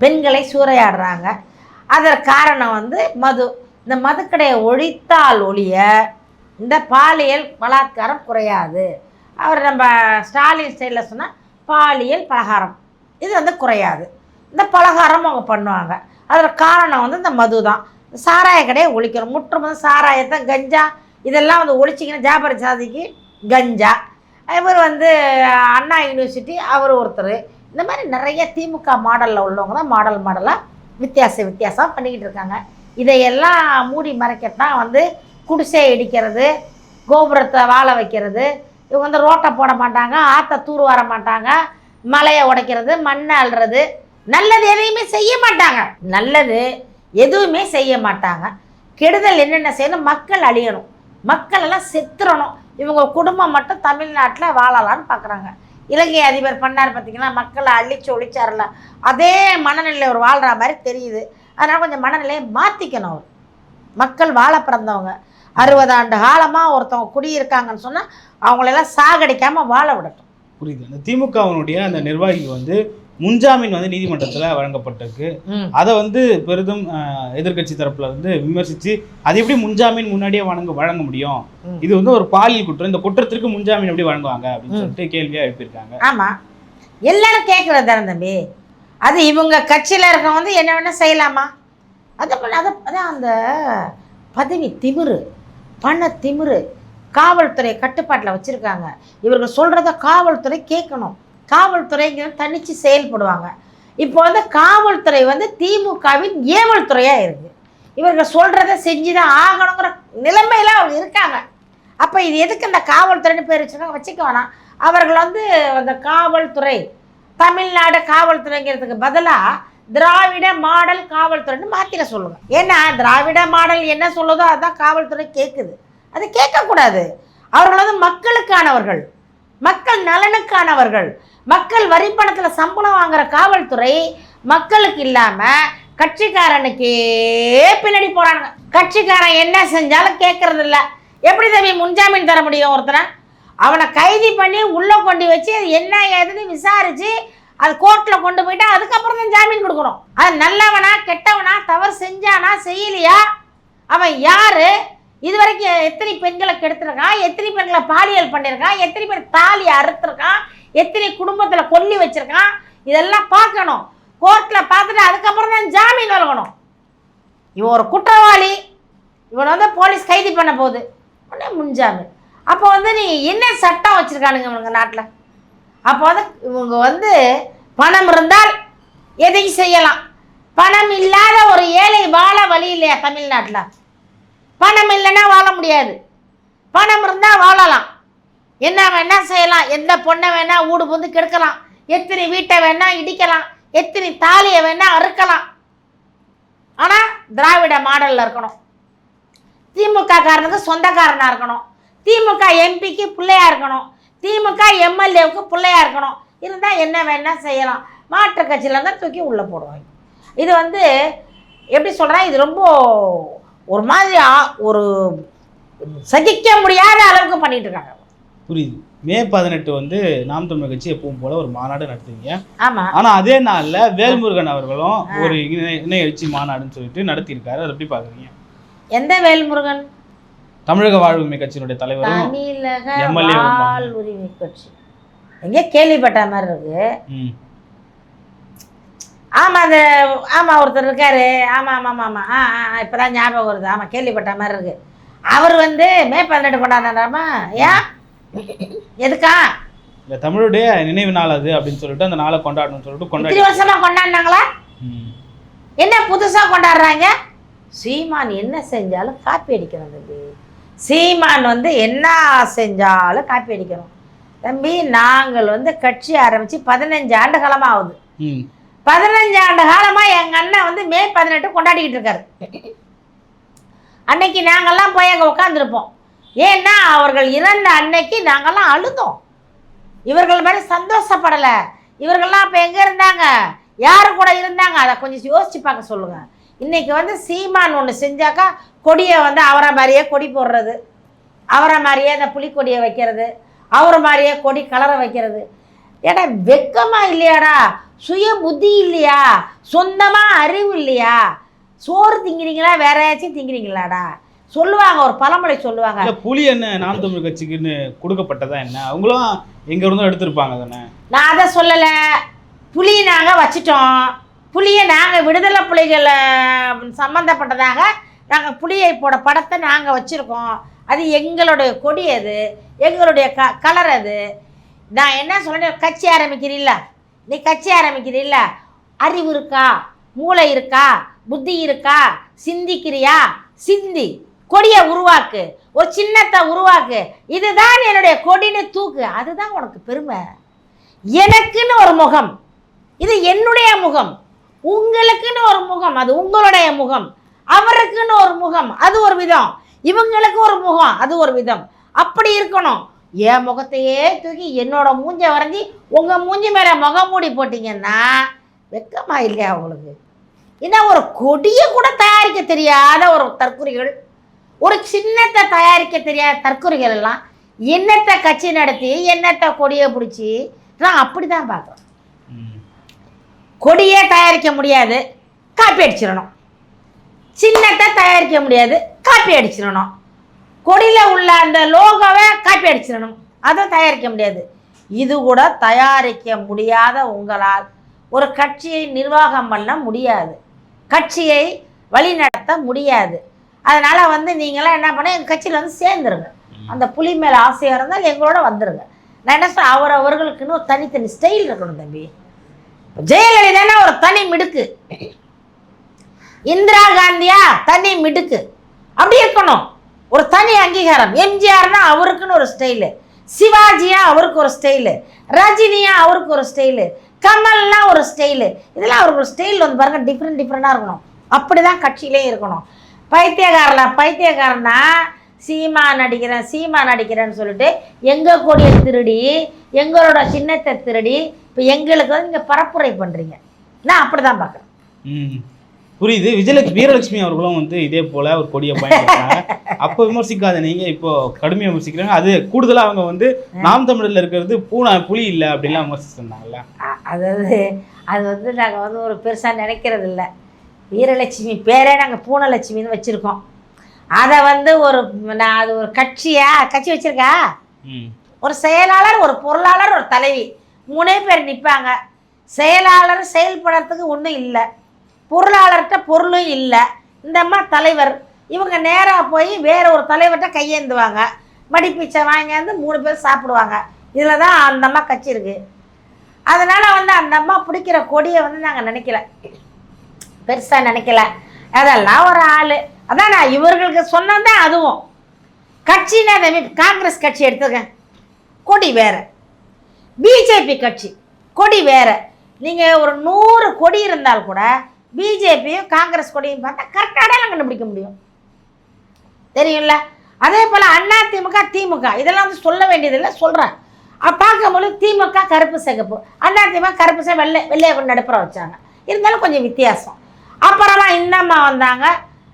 பெண்களை சூறையாடுறாங்க. அதற்கு காரணம் வந்து மது. இந்த மதுக்கடையை ஒழித்தால் ஒழிய இந்த பாலியல் பலாத்காரம் குறையாது. அவர் நம்ம ஸ்டாலின் ஸ்டைலில் சொன்னால் பாலியல் பலகாரம் இது வந்து குறையாது. இந்த பலகாரம் அவங்க பண்ணுவாங்க. அதற்கு காரணம் வந்து இந்த மது தான். சாராய கடையை ஒழிக்கணும், முற்றும் வந்து சாராயத்தை, கஞ்சா இதெல்லாம் வந்து ஒழிச்சிங்கன்னா ஜாபர் சாதிக்கு கஞ்சா. இவர் வந்து அண்ணா யூனிவர்சிட்டி அவர் ஒருத்தர். இந்த மாதிரி நிறைய திமுக மாடலில் உள்ளவங்க தான் மாடலாக வித்தியாசம் பண்ணிக்கிட்டு இருக்காங்க. இதையெல்லாம் மூடி மறைக்கத்தான் வந்து குடிசை இடிக்கிறது, கோபுரத்தை வாழ வைக்கிறது. இவங்க வந்து ரோட்டை போட மாட்டாங்க, ஆற்றை தூர் வர மாட்டாங்க, மலையை உடைக்கிறது, மண்ணை அள்ளுறது, நல்லது எதையுமே செய்ய மாட்டாங்க. நல்லது எதுவுமே செய்ய மாட்டாங்க. கெடுதல் என்னென்ன செய்யணும், மக்கள் அழியணும், மக்கள் எல்லாம் செத்துறணும், இவங்க குடும்பம் மட்டும் தமிழ்நாட்டில் வாழலான்னு பார்க்குறாங்க. இலங்கை அதிபர் பண்ணார் பார்த்திங்கன்னா, மக்களை அழிச்சு ஒழிச்சார்ல, அதே மனநிலையில் அவர் வாழ்கிற மாதிரி தெரியுது. அதனால் கொஞ்சம் மனநிலையை மாற்றிக்கணும். அவர் மக்கள் வாழ பிறந்தவங்க, 60 ஆண்டு காலமாக ஒருத்தவங்க குடியிருக்காங்கன்னு சொன்னால் அவங்களெல்லாம் சாகடிக்காமல் வாழ விடட்டும். புரியுது. அந்த திமுகவினுடைய அந்த நிர்வாகிக்கு வந்து முன்ஜாமீன் வந்து நீதிமன்றத்தில் வழங்கப்பட்டிருக்கு. அதை வந்து பெரிதும் எதிர்கட்சி தரப்புல வந்து விமர்சித்து, அது எப்படி முன்ஜாமீன் முன்னாடியே வழங்க முடியும், இது வந்து ஒரு பாலியல் குற்றம், இந்த குற்றத்திற்கு முன்ஜாமீன் எப்படி வழங்குவாங்க அப்படின்னு சொல்லிட்டு கேள்வியாக எழுப்பியிருக்காங்க. ஆமாம், எல்லாரும் கேட்குறது தானே தம்பி. அது இவங்க கட்சியில் இருக்கவங்க வந்து என்ன வேணால் செய்யலாமா? அதான் அந்த பதவி திமிரு, பண திமிரு காவல்துறை கட்டுப்பாட்டில் வச்சுருக்காங்க. இவர்கள் சொல்கிறத காவல்துறை கேட்கணும். காவல்துறைங்கிறது தனித்து செயல்படுவாங்க. இப்போ வந்து காவல்துறை வந்து திமுகவின் ஏவல் துறையாக இருக்குது. இவர்கள் சொல்கிறத செஞ்சு தான் ஆகணுங்கிற நிலைமையில் அவங்க இருக்காங்க. அப்போ இது எதுக்கு அந்த காவல்துறைன்னு பேர் வச்சுருக்காங்க? வச்சுக்க வேணாம். அவர்கள் வந்து அந்த காவல்துறை, தமிழ்நாடு காவல்துறைங்கிறதுக்கு பதிலாக திராவிட மாடல் காவல்துறைன்னு மாற்றிட சொல்லுங்கள். ஏன்னா திராவிட மாடல் என்ன சொல்லுதோ அதுதான் காவல்துறை கேட்குது. அது கேட்கக்கூடாது. அவர்கள் வந்து மக்களுக்கானவர்கள், மக்கள் நலனுக்கானவர்கள். மக்கள் வரிப்பணத்தில் சம்பளம் வாங்குற காவல்துறை மக்களுக்கு இல்லாமல் கட்சிக்காரனுக்கே பின்னாடி போகிறாங்க. கட்சிக்காரன் என்ன செஞ்சாலும் கேட்கறது இல்லை. எப்படி தம்பி முன்ஜாமீன் தர முடியும்? ஒருத்தனை அவனை கைது பண்ணி உள்ளே கொண்டு வச்சு அது என்ன ஏதுன்னு விசாரித்து அது கோர்ட்டில் கொண்டு போயிட்டா அதுக்கப்புறம் தான் ஜாமீன் கொடுக்கணும். அது நல்லவனா கெட்டவனா, தவறு செஞ்சானா செய்யலையா, அவன் யார், இது வரைக்கும் எத்தனை பெண்களை கெடுத்துருக்கான், எத்தனை பெண்களை பாலியல் பண்ணியிருக்கான், எத்தனை பேர் தாலி அறுத்துருக்கான், எத்தனை குடும்பத்தில் கொல்லி வச்சுருக்கான், இதெல்லாம் பார்க்கணும். கோர்ட்டில் பார்த்துட்டு அதுக்கப்புறம் தான் ஜாமீன் வழங்கணும். இவன் ஒரு குற்றவாளி, இவனை வந்து போலீஸ் கைது பண்ண போகுது, உடனே முன்ஜாமீன். அப்போ வந்து நீ என்ன சட்டம் வச்சுருக்கானுங்க இவங்க நாட்டில்? அப்போ வந்து இவங்க வந்து பணம் இருந்தால் எதையும் செய்யலாம். பணம் இல்லாத ஒரு ஏழை வாழ வழி இல்லையா தமிழ்நாட்டில்? பணம் இல்லைன்னா வாழ முடியாது, பணம் இருந்தால் வாழலாம். என்ன வேணால் செய்யலாம், எந்த பொண்ணை வேணால் ஊடு புந்து கெடுக்கலாம், எத்தனை வீட்டை வேணால் இடிக்கலாம், எத்தனை தாலியை வேணால் அறுக்கலாம். ஆனால் திராவிட மாடலில் இருக்கணும். திமுக காரனுக்கு சொந்தக்காரனாக இருக்கணும். திமுக எம்பிக்கு பிள்ளையா இருக்கணும். திமுக எம்எல்ஏவுக்கு பிள்ளையா இருக்கணும். இருந்தால் என்ன வேணா செய்யலாம். மாற்று கட்சியிலேருந்து தூக்கி உள்ளே போடுவாங்க. இது வந்து எப்படி சொல்கிறேன், இது ரொம்ப ஒரு மாதிரி ஒரு சகிக்க முடியாத அளவுக்கு பண்ணிட்டு இருக்காங்க. புரியுது. மே 18 வந்து நாம் தமிழர் கட்சி எப்பவும் போல ஒரு மாநாடு நடத்துவீங்க. ஆமாம். ஆனால் அதே நாளில் வேல்முருகன் அவர்களும் ஒரு இணை எழுச்சி மாநாடுன்னு சொல்லிட்டு நடத்தியிருக்காரு. அதை எப்படி பார்க்குறீங்க? எந்த வேல்முருகன்? தமிழக வாழ்வுரிமை கட்சியினுடைய தலைவரும் தமிழக வாழ்வுரிமை கட்சி எங்கே கேள்விப்பட்ட மாதிரி இருக்கு. ஆமாம், அந்த ஆமாம் ஒருத்தர் இருக்காரு. ஆமாம் ஆமாம் ஆமாம் இப்போ தான் ஞாபகம் வருது. ஆமாம், கேள்விப்பட்ட மாதிரி இருக்கு. அவர் வந்து மே 18 கொண்டாடுறாமா? ஏன், எதுக்கா? இந்த தமிழுடைய நினைவு நாள் அது அப்படின்னு சொல்லிட்டு அந்த நாளை கொண்டாடணும்னு சொல்லிட்டு 3 வருஷமா கொண்டாடினாங்களா? என்ன புதுசாக கொண்டாடுறாங்க? சீமான் என்ன செஞ்சாலும் காப்பி அடிக்கணும் தம்பி. சீமான் வந்து என்ன செஞ்சாலும் காப்பி அடிக்கணும் தம்பி. நாங்கள் வந்து கட்சி ஆரம்பித்து 15 ஆண்டு காலமாக ஆகுது. 15 ஆண்டு காலமாக எங்கள் அண்ணன் வந்து மே 18 கொண்டாடிக்கிட்டு இருக்காரு. அன்னைக்கு நாங்கள்லாம் போய் அங்கே உட்காந்துருப்போம். ஏன்னா அவர்கள் இறந்த அன்னைக்கு நாங்கள்லாம் அழுதோம். இவர்கள் மாதிரி சந்தோஷப்படலை. இவர்கள்லாம் இப்போ எங்கே இருந்தாங்க, யார் கூட இருந்தாங்க, அதை கொஞ்சம் யோசிச்சு பார்க்க சொல்லுங்கள். இன்றைக்கி வந்து சீமான் ஒன்று செஞ்சாக்கா கொடியை வந்து அவரை மாதிரியே கொடி போடுறது, அவரை மாதிரியே அந்த புலிக்கொடியை வைக்கிறது, அவரை மாதிரியே கொடி கலரை வைக்கிறது. ஏடா வெக்கமா இல்லையாடா? சுய புத்தி இல்லையா? சொந்தமாக அறிவு இல்லையா? சோறு திங்கிறீங்களா, வேற ஏதாச்சும் திங்கிறீங்களாடா? சொல்லுவாங்க, ஒரு பழமொழி சொல்லுவாங்க. புலி என்ன நாம் தமிழ் கட்சிக்குன்னு கொடுக்கப்பட்டதா என்ன? அவங்களும் எங்க இருந்தும் எடுத்திருப்பாங்க தானே. நான் அதை சொல்லலை. புலி நாங்கள் வச்சிட்டோம். புலியை நாங்கள் விடுதலை புலிகளை சம்மந்தப்பட்டதாக நாங்கள் புலியை போட படத்தை நாங்கள் வச்சுருக்கோம். அது எங்களுடைய கொடி, அது எங்களுடைய கலர். அது நான் என்ன சொல்கிறேன், கட்சி ஆரம்பிக்கிறீல்ல, நீ கட்சி ஆரம்பிக்கிறீல்ல, அறிவு இருக்கா, மூளை இருக்கா, புத்தி இருக்கா, சிந்திக்கிறியா? சிந்தி கொடியை உருவாக்கு, ஒரு சின்னத்தை உருவாக்கு. இதுதான் என்னுடைய கொடின்னு தூக்கு. அதுதான் உனக்கு பெருமை. எனக்குன்னு ஒரு முகம், இது என்னுடைய முகம். உங்களுக்குன்னு ஒரு முகம், அது உங்களுடைய முகம். அவருக்குன்னு ஒரு முகம், அது ஒரு விதம். இவங்களுக்கு ஒரு முகம், அது ஒரு விதம். அப்படி இருக்கணும். என் முகத்தையே தூக்கி என்னோட மூஞ்ச வரைஞ்சி உங்கள் மூஞ்சி மேலே முகமூடி போட்டிங்கன்னா வெக்கமா இல்லையா உங்களுக்கு? ஏன்னா ஒரு கொடியை கூட தயாரிக்க தெரியாத ஒரு தற்குறிகள், ஒரு சின்னத்தை தயாரிக்க தெரியாத தற்குறிகள் எல்லாம் என்னத்தை கட்சி நடத்தி என்னத்தை கொடியை பிடிச்சி நான் அப்படி தான் பார்க்குறேன். கொடியே தயாரிக்க முடியாது, காப்பி அடிச்சிடணும். சின்னத்தை தயாரிக்க முடியாது, காப்பி அடிச்சிடணும். கொடியில் உள்ள அந்த லோகோவை காப்பி அடிச்சிடணும், அதை தயாரிக்க முடியாது. இது கூட தயாரிக்க முடியாத உங்களால் ஒரு கட்சியை நிர்வாகம் பண்ண முடியாது, கட்சியை வழிநடத்த முடியாது. அதனால் வந்து நீங்களாம் என்ன பண்ண, எங்கள் கட்சியில் வந்து சேர்ந்துருங்க. அந்த புலி மேலே ஆசையாக இருந்தால் எங்களோட வந்துடுங்க. நான் என்ன சொல்ல, அவர்களுக்குன்னு ஒரு தனித்தனி ஸ்டைல் இருக்கணும் தம்பி. ஜெயலலிதானா ஒரு தனி மிடுக்கு, இந்திரா காந்தியா தனி மிடுக்கு, அப்படி இருக்கணும். ஒரு தனி அங்கீகாரம். எம்ஜிஆர்னா அவருக்குன்னு ஒரு ஸ்டைலு, சிவாஜியா அவருக்கு ஒரு ஸ்டைலு, ரஜினியா அவருக்கு ஒரு ஸ்டைலு, கமல்னா ஒரு ஸ்டைலு. இதெல்லாம் அவருக்கு ஒரு ஸ்டைல் வந்து பாருங்க, டிஃப்ரெண்ட்டாக இருக்கணும். அப்படி தான் கட்சியிலே இருக்கணும். பைத்தியக்காரனா சீமான் நடிக்கிறேன்னு சொல்லிட்டு எங்கள் கொடியை திருடி எங்களோட சின்னத்தை திருடி இப்போ எங்களுக்கு வந்து நீங்கள் பரப்புரை பண்ணுறீங்க. நான் அப்படி தான் பார்க்குறேன். புரியுது. வீரலட்சுமி அவர்களும் வந்து இதே போல ஒரு கொடியை பயன்படுத்தினாங்க. அப்போ விமர்சிக்காத நீங்க இப்போ கடுமையாக விமர்சிக்கிறாங்க. அது கூடுதலாக அவங்க வந்து நாம் தமிழில் இருக்கிறது புலி இல்லை அப்படின்லாம் விமர்சிச்சிருந்தாங்கல்ல. அதாவது அது வந்து நாங்கள் வந்து ஒரு பெருசாக நினைக்கிறது இல்லை. வீரலட்சுமி பேரே நாங்கள் பூனலட்சுமின்னு வச்சுருக்கோம். அதை வந்து அது ஒரு கட்சி வச்சுருக்கா. ஒரு செயலாளர், ஒரு பொருளாளர், ஒரு தலைவி, 3 பேர் நிற்பாங்க. செயலாளர் செயல்படுறதுக்கு ஒன்றும் இல்லை, பொருளாளர்கிட்ட பொருளும் இல்லை. இந்த அம்மா தலைவர். இவங்க நேராக போய் வேற ஒரு தலைவர்கிட்ட கையேந்துவாங்க, மடிப்பீச்சை வாங்கியாந்து 3 பேர் சாப்பிடுவாங்க. இதில் தான் அந்த அம்மா கட்சி இருக்குது. அதனால் வந்து அந்த அம்மா பிடிக்கிற கொடியை வந்து நாங்கள் நினைக்கல, பெருசாக நினைக்கல. அதெல்லாம் ஒரு ஆள். அதான் நான் இவர்களுக்கு சொன்னதான். அதுவும் கட்சின்னா காங்கிரஸ் கட்சி எடுத்துக்க, கொடி வேறு. பிஜேபி கட்சி கொடி வேறு. நீங்கள் ஒரு 100 கொடி இருந்தால் கூட பிஜேபியும் காங்கிரஸ் கொடியும் பார்த்தா கரெக்டாக அடையாளம் கண்டுபிடிக்க முடியும். தெரியும்ல? அதே போல் அதிமுக திமுக இதெல்லாம் வந்து சொல்ல வேண்டியதில்லை, சொல்கிறேன். பார்க்கும்போது திமுக கருப்பு சிகப்பு, அதிமுக கருப்பு சிகப்பு வெள்ளையை கொண்டு நடுப்புற வச்சாங்க. இருந்தாலும் கொஞ்சம் வித்தியாசம். அப்புறமா இன்னம்மா வந்தாங்க,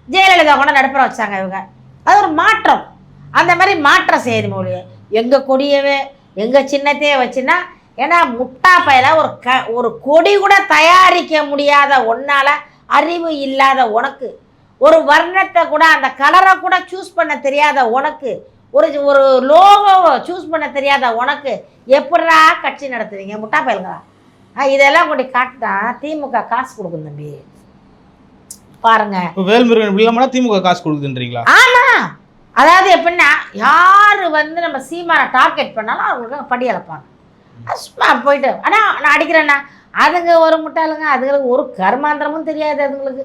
ஜெயலலிதா கொண்டு நடுப்புற வச்சாங்க. இவங்க அது ஒரு மாற்றம். அந்த மாதிரி மாற்றம் செய்யுது மொழியை. எங்கள் கொடியவே எங்கள் சின்னத்தையே வச்சுன்னா, ஏன்னா முட்டா பையில ஒரு கொடி கூட தயாரிக்க முடியாத ஒன்றால் அறிவு இல்லாத உனக்கு, ஒரு வர்ணத்தை கூட அந்த கலரை கூட சூஸ் பண்ண தெரியாத உனக்கு, ஒரு லோகோவை சூஸ் பண்ண தெரியாத உனக்கு எப்படா கட்சி நடத்துவீங்க? முட்டா பயல்களா? இதெல்லாம் கொண்டு காட்டினா திமுக காசு கொடுக்கும் தம்பி. பாருங்க, வேல்முருகன் இல்லாம திமுக காசு கொடுக்குதுன்றீங்களா? ஆமா, அதாவது எப்படின்னா யாரு வந்து நம்ம சீமானை டார்கெட் பண்ணாலும் அவங்களுக்கு படி அளப்பாங்க. சும்மா போயிட்டு ஆனால் நான் அடிக்கிறேன்னா அதுங்க ஒரு முட்டாளுங்க, அதுங்களுக்கு ஒரு கர்மாந்திரமும் தெரியாது, அதுங்களுக்கு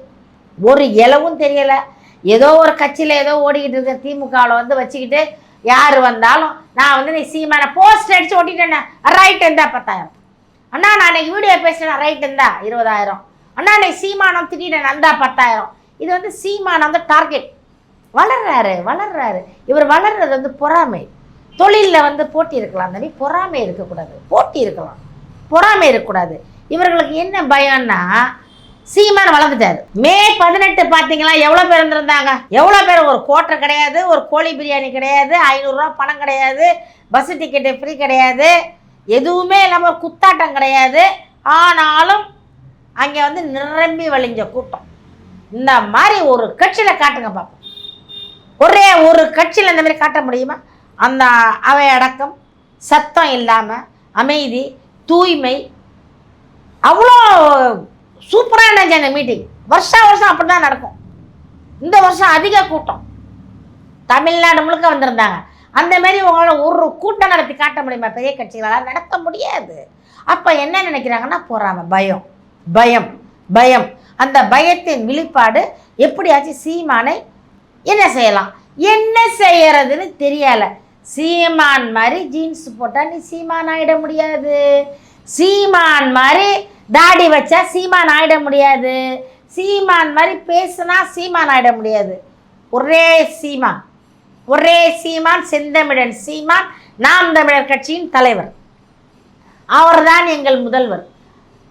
ஒரு இலவும் தெரியலை. ஏதோ ஒரு கட்சியில் ஏதோ ஓடிக்கிட்டு இருக்க திமுகவில் வந்து வச்சுக்கிட்டு யார் வந்தாலும் நான் வந்து நீ சீமான போஸ்ட் அடித்து ஓட்டிட்டேன்னா ரைட் இருந்தா 10,000, அண்ணா நான் அன்றைக்கி வீடியோ பேசினேன் ரைட் இருந்தா 20,000, அண்ணா அன்றைக்கி சீமானம் திட்டிட்டேன் அந்த 10,000. இது வந்து சீமானம் வந்து டார்கெட். வளர்றாரு. இவர் வளர்றது வந்து பொறாமை. தொழிலில் வந்து போட்டி இருக்கலாம் தம்பி, பொறாமை இருக்கக்கூடாது. போட்டி இருக்கலாம், பொறாமை இருக்கக்கூடாது. இவர்களுக்கு என்ன பயம்னா சீமான் வளர்ந்துட்டாரு. மே 18 பார்த்தீங்களா எவ்வளோ பேர் இருந்திருந்தாங்க? எவ்வளோ பேர்? ஒரு கோட்டர் கிடையாது, ஒரு கோழி பிரியாணி கிடையாது, 500 ரூபா பணம் கிடையாது, பஸ் டிக்கெட்டு ஃப்ரீ கிடையாது, எதுவுமே இல்லாமல் ஒரு குத்தாட்டம் கிடையாது. ஆனாலும் அங்கே வந்து நிரம்பி வழிஞ்ச கூட்டம். இந்த மாதிரி ஒரு கட்சியில் காட்டுங்க பார்ப்போம். ஒரே ஒரு கட்சியில் இந்த மாதிரி காட்ட முடியுமா? அந்த அவை அடக்கம், சத்தம் இல்லாமல் அமைதி, தூய்மை, அவ்வளோ சூப்பராக இருந்துச்சு அந்த மீட்டிங். வருஷம் அப்படி தான் நடக்கும். இந்த வருஷம் அதிக கூட்டம், தமிழ்நாடு முழுக்க வந்திருந்தாங்க. அந்த மாதிரி உங்களால் ஒரு கூட்டம் நடத்தி காட்ட முடியுமா? பெரிய கட்சிகளால் நடத்த முடியாது. அப்போ என்ன நினைக்கிறாங்கன்னா போறாம பயம். அந்த பயத்தின் வெளிப்பாடு எப்படியாச்சும் சீமானை என்ன செய்யலாம், என்ன செய்யறதுன்னு தெரியலை. சீமான் மாதிரி ஜீன்ஸ் போட்டால் நீ சீமான் ஆகிட முடியாது. சீமான் மாதிரி தாடி வச்சா சீமான் ஆகிட முடியாது. சீமான் மாதிரி பேசுனா சீமான் ஆகிட முடியாது. ஒரே சீமான் செந்தமிழன் சீமான், நாம் தமிழர் கட்சியின் தலைவர். அவர்தான் எங்கள் முதல்வர்.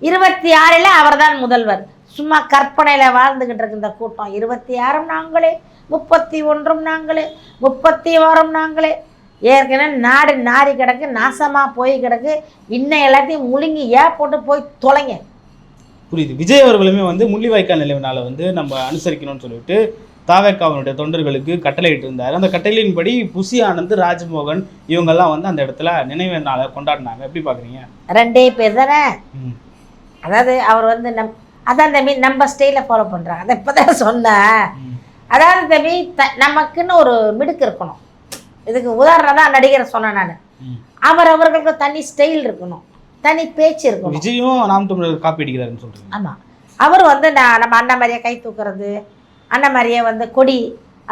26 அவர்தான் முதல்வர். சும்மா கற்பனையில் வாழ்ந்துக்கிட்டு இருக்கு இந்த கூட்டம். 26 நாங்களே, 31 நாங்களே, 36 நாங்களே. ஏற்கனவே நாடு நாரி கிடக்கு, நாசமாக போய் கிடக்கு. இன்னும் எல்லாத்தையும் முழுங்கி போட்டு போய் தொலைங்க. புரியுது. விஜய் அவர்களுமே வந்து முள்ளிவாய்க்கால் நிலைவினால வந்து நம்ம அனுசரிக்கணும்னு சொல்லிட்டு தாவேக்காவனுடைய தொண்டர்களுக்கு கட்டளையிட்டு இருந்தார். அந்த கட்டளையின்படி புசி ஆனந்த், ராஜ்மோகன் இவங்கெல்லாம் வந்து அந்த இடத்துல நினைவு நாளை கொண்டாடினாங்க. எப்படி பார்க்குறீங்க? 2 பேர் தானே. அதாவது அவர் வந்து அதான் தம்பி நம்ம ஸ்டைலில் ஃபாலோ பண்ணுறாங்க. அதை இப்போ தான் சொன்னேன். அதாவது தம்பி நமக்குன்னு ஒரு மிடுக்கு இருக்கணும். இதுக்கு உதாரணம் தான் நடிகரை சொன்னேன் நான். அவர்களுக்கு தனி ஸ்டைல் இருக்கணும், தனி பேச்சு இருக்கணும். விஜயும் நாம் தமிழர் காப்பி அடிக்கிறாருன்னு சொல்கிறேன். ஆமாம், அவர் வந்து நம்ம அண்ணன் மாதிரியே கை தூக்குறது, அண்ணன் மாதிரியே வந்து கொடி,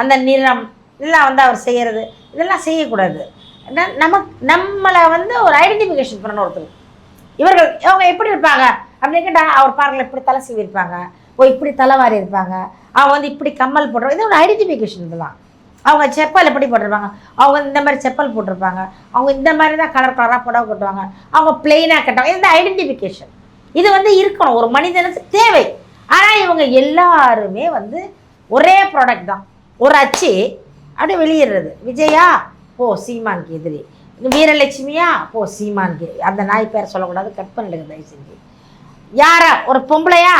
அந்த நிறம் இதெல்லாம் வந்து அவர் செய்கிறது, இதெல்லாம் செய்யக்கூடாது. நம்மளை வந்து ஒரு ஐடென்டிஃபிகேஷன் பண்ணணும் ஒருத்தர். இவங்க எப்படி இருப்பாங்க அப்படின்னு கேட்டால் அவர் பாருங்கள் இப்படி தலை சீவி இருப்பாங்க, இப்படி தலைவாரி இருப்பாங்க, அவங்க வந்து இப்படி கம்மல் போடுறாங்க. இது ஒரு ஐடென்டிஃபிகேஷன். இதெல்லாம் அவங்க செப்பல் எப்படி போட்டிருப்பாங்க, அவங்க இந்த மாதிரி செப்பல் போட்டிருப்பாங்க, அவங்க இந்த மாதிரி தான் கலராக புடவை கட்டுவாங்க, அவங்க பிளெயினாக கட்டுவாங்க. இது ஐடென்டிஃபிகேஷன். இது வந்து இருக்கணும், ஒரு மனிதனுக்கு தேவை. ஆனால் இவங்க எல்லாருமே வந்து ஒரே ப்ராடக்ட் தான், ஒரு அச்சு அப்படியே வெளியிடுறது. விஜயா போ சீமானுக்கு எதிரி, வீரலட்சுமியா போ சீமானுக்கு, அந்த நாய் பேரை சொல்லக்கூடாது, கட் பண்ணிடுங்க தயவு செஞ்சு. யாரா ஒரு பொம்பளையா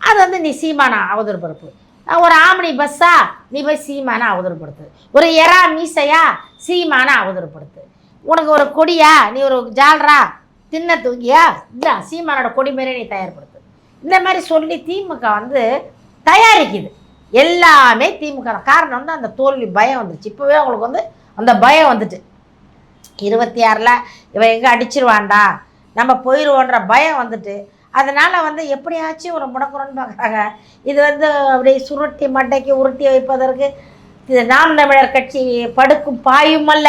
அது வந்து நீ சீமானா அவதூறுபடுப்பு. ஒரு ஆம்னி பஸ்ஸா நீ போய் சீமானா அவதூறுபடுத்து. ஒரு எறா மீசையா சீமானா அவதூறுபடுத்து. உனக்கு ஒரு கொடியா நீ ஒரு ஜால்ரா தின்ன தூங்கியா இல்லை சீமானோட கொடி மாரி நீ தயார்படுத்து. இந்த மாதிரி சொல்லி திமுக வந்து தயாரிக்குது. எல்லாமே திமுக தான் காரணம். வந்து அந்த தோல்வி பயம் வந்துருச்சு. இப்போவே அவங்களுக்கு வந்து அந்த பயம் வந்துட்டு 26 இவன் எங்கே அடிச்சிருவான்டா, நம்ம போயிடுவோன்ற பயம் வந்துட்டு, அதனால் வந்து எப்படியாச்சும் ஒரு முடக்குறோன்னு பார்க்குறாங்க. இது வந்து அப்படியே சுருட்டி மட்டைக்கு உருட்டி வைப்பதற்கு இது நாம் தமிழர் கட்சி படுக்கும் பாயும் அல்ல,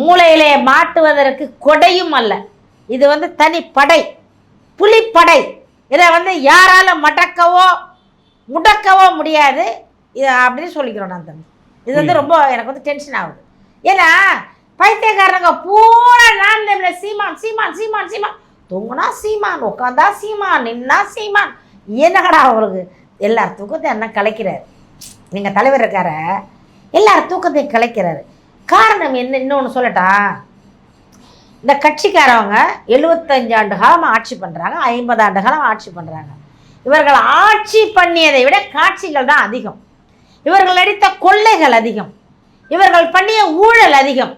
மூளையிலே மாட்டுவதற்கு கொடையும் அல்ல. இது வந்து தனி படை, புலிப்படை. இதை வந்து யாரால முடக்கவோ முடியாது இதை அப்படின்னு சொல்லிக்கிறோம் நான் தம்பி. இது வந்து ரொம்ப எனக்கு வந்து டென்ஷன் ஆகுது. ஏன்னா பைத்தியக்காரங்க பூரா நான் தமிழர் சீமான் சீமான் சீமான் சீமான், தூங்குனா சீமான், உட்காந்தா சீமான், நின்னா சீமான். என்னடா அவங்களுக்கு எல்லார் தூக்கத்தையும் என்ன கலைக்கிறாரு. நீங்கள் தலைவர் இருக்கார எல்லார் தூக்கத்தையும் கலைக்கிறாரு. காரணம் என்ன? இன்னொன்று சொல்லட்டா, இந்த கட்சிக்காரவங்க 75 ஆண்டு காலமாக ஆட்சி பண்ணுறாங்க, 50 ஆண்டு காலம் ஆட்சி பண்ணுறாங்க. இவர்கள் ஆட்சி பண்ணியதை விட காட்சிகள் தான் அதிகம். இவர்கள் அடித்த கொள்ளைகள் அதிகம். இவர்கள் பண்ணிய ஊழல் அதிகம்.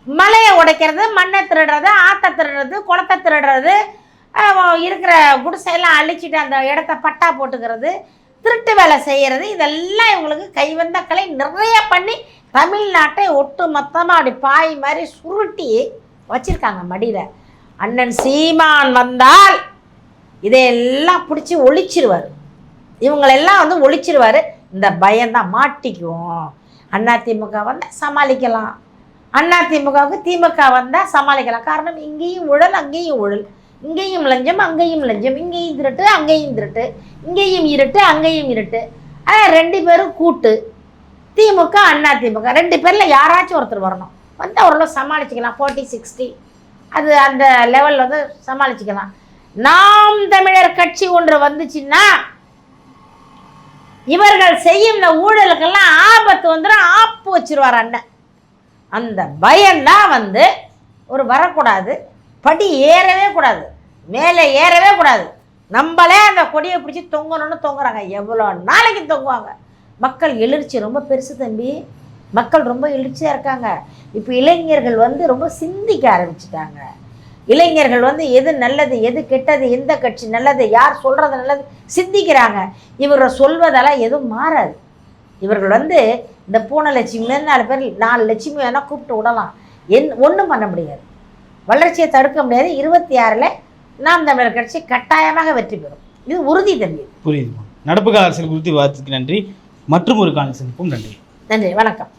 மலையை உடைக்கிறது, மண்ணை திருடுறது, ஆற்றை திருடுறது, குளத்தை திருடுறது, இருக்கிற குடிசையெல்லாம் அழிச்சிட்டு அந்த இடத்த பட்டா போட்டுக்கிறது, திருட்டு வேலை செய்கிறது, இதெல்லாம் இவங்களுக்கு கைவந்த கலை நிறைய பண்ணி தமிழ்நாட்டை ஒட்டு மொத்தமாக அப்படி பாய் மாதிரி சுருட்டி வச்சுருக்காங்க மடியில். அண்ணன் சீமான் வந்தால் இதையெல்லாம் பிடிச்சி ஒழிச்சிருவார். இவங்களெல்லாம் வந்து ஒழிச்சிருவார். இந்த பயம்தான் மாட்டிக்குவோம். அதிமுக வந்தால் சமாளிக்கலாம், அதிமுகவுக்கு திமுக வந்தால் சமாளிக்கலாம். காரணம் இங்கேயும் ஊழல், அங்கேயும் ஊழல், இங்கேயும் லஞ்சம், அங்கேயும் லஞ்சம், இங்கேயும் திருட்டு, அங்கேயும் திருட்டு, இங்கேயும் இருட்டு, அங்கேயும் இருட்டு. ஆனால் 2 பேரும் கூட்டு, திமுக அதிமுக 2 பேரில் யாராச்சும் ஒருத்தர் வரணும். வந்து ஓரளவு சமாளிச்சுக்கலாம். 40-60 அது அந்த லெவலில் வந்து சமாளிச்சுக்கலாம். நாம் தமிழர் கட்சி ஒன்று வந்துச்சுன்னா இவர்கள் செய்யும் இந்த ஊழலுக்கெல்லாம் ஆபத்து வந்துடும், ஆப்பு வச்சிருவார் அண்ணன். அந்த பயம்தான் வந்து ஒரு வரக்கூடாது, படி ஏறவே கூடாது, மேலே ஏறவே கூடாது. நம்மளே அந்த கொடியை பிடிச்சி தொங்கணும்னு தொங்குறாங்க. எவ்வளோ நாளைக்கு தொங்குவாங்க? மக்கள் எழுச்சி ரொம்ப பெருசு தம்பி. மக்கள் ரொம்ப எழுச்சியாக இருக்காங்க. இப்போ இளைஞர்கள் வந்து ரொம்ப சிந்திக்க ஆரம்பிச்சிட்டாங்க. இளைஞர்கள் வந்து எது நல்லது, எது கெட்டது, எந்த கட்சி நல்லது, யார் சொல்கிறது நல்லது சிந்திக்கிறாங்க. இவர்கள் சொல்வதெல்லாம் எதுவும் மாறாது. இவர்கள் வந்து இந்த பூனை லட்சுமி 4 பேர் 4 லட்சுமி வேணால் கூப்பிட்டு விடலாம், ஒன்றும் பண்ண முடியாது, வளர்ச்சியை தடுக்க முடியாது. 26ல் நாம் தமிழர் கட்சி கட்டாயமாக வெற்றி பெறும். இது உறுதி தம்பி. புரியுதுமா. நடப்பு கால அரசியல் குறித்து வார்த்தைக்கு நன்றி. மற்றும் ஒரு காணொளி சந்திப்போம். நன்றி. நன்றி, வணக்கம்.